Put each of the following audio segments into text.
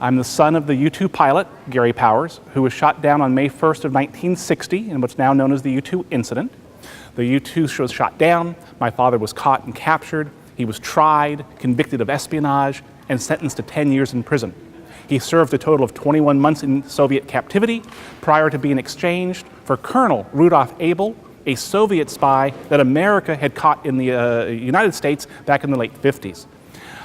I'm the son of the U-2 pilot, Gary Powers, who was shot down on May 1st of 1960 in what's now known as the U-2 incident. The U-2 was shot down. My father was caught and captured. He was tried, convicted of espionage, and sentenced to 10 years in prison. He served a total of 21 months in Soviet captivity prior to being exchanged for Colonel Rudolf Abel, a Soviet spy that America had caught in the United States back in the late 50s.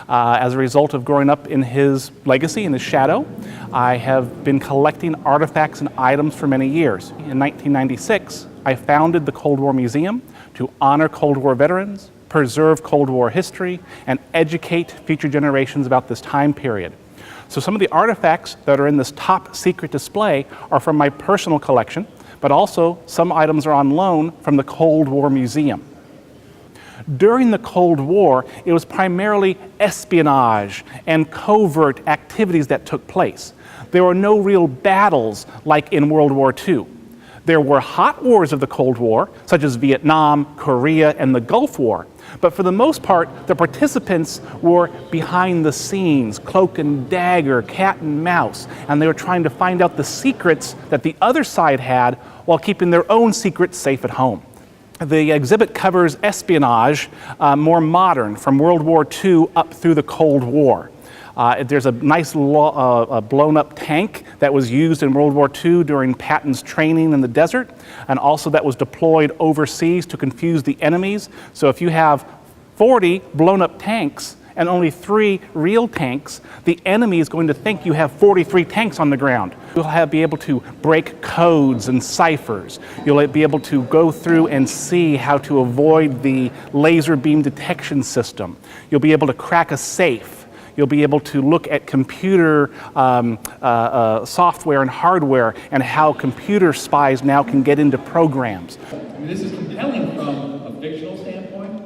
As a result of growing up in his legacy, in his shadow, I have been collecting artifacts and items for many years. In 1996, I founded the Cold War Museum to honor Cold War veterans, preserve Cold War history, and educate future generations about this time period. So some of the artifacts that are in this top secret display are from my personal collection, but also some items are on loan from the Cold War Museum. During the Cold War, it was primarily espionage and covert activities that took place. There were no real battles like in World War II. There were hot wars of the Cold War, such as Vietnam, Korea, and the Gulf War. But for the most part, the participants were behind the scenes, cloak and dagger, cat and mouse, and they were trying to find out the secrets that the other side had while keeping their own secrets safe at home. The exhibit covers espionage, more modern, from World War II up through the Cold War. There's a nice blown-up tank that was used in World War II during Patton's training in the desert, and also that was deployed overseas to confuse the enemies. So if you have 40 blown-up tanks and only 3 real tanks, the enemy is going to think you have 43 tanks on the ground. You'll be able to break codes and ciphers. You'll be able to go through and see how to avoid the laser beam detection system. You'll be able to crack a safe. You'll be able to look at computer software and hardware and how computer spies now can get into programs. I mean, this is compelling from a fictional standpoint.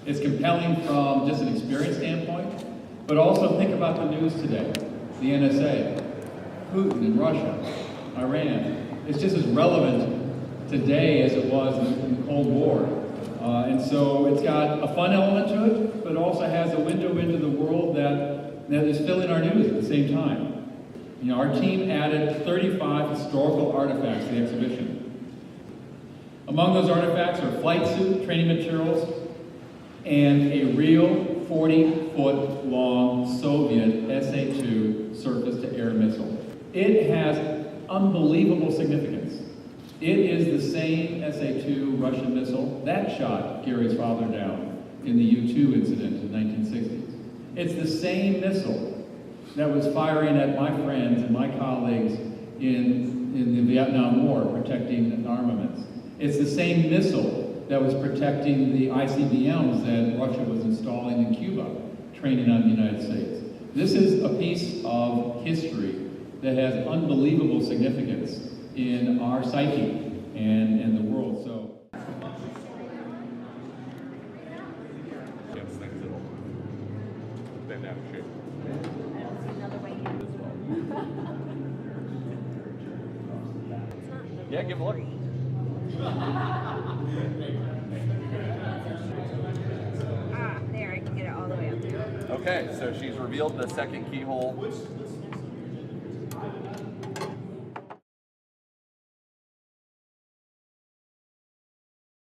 It's compelling from just an experience standpoint. But also think about the news today. The NSA, Putin in Russia, Iran. It's just as relevant today as it was in the Cold War. And so it's got a fun element to it, but also has a window into the world that is filling our news at the same time. You know, our team added 35 historical artifacts to the exhibition. Among those artifacts are flight suit, training materials, and a real 40-foot long Soviet SA-2 surface-to-air missile. It has unbelievable significance. It is the same SA-2 Russian missile that shot Gary's father down in the U-2 incident in the 1960s. It's the same missile that was firing at my friends and my colleagues in the Vietnam War, protecting armaments. It's the same missile that was protecting the ICBMs that Russia was installing in Cuba, training on the United States. This is a piece of history that has unbelievable significance in our psyche and the world. So. Yeah, give a look. There, I can get it all the way up there. Okay, so she's revealed the second keyhole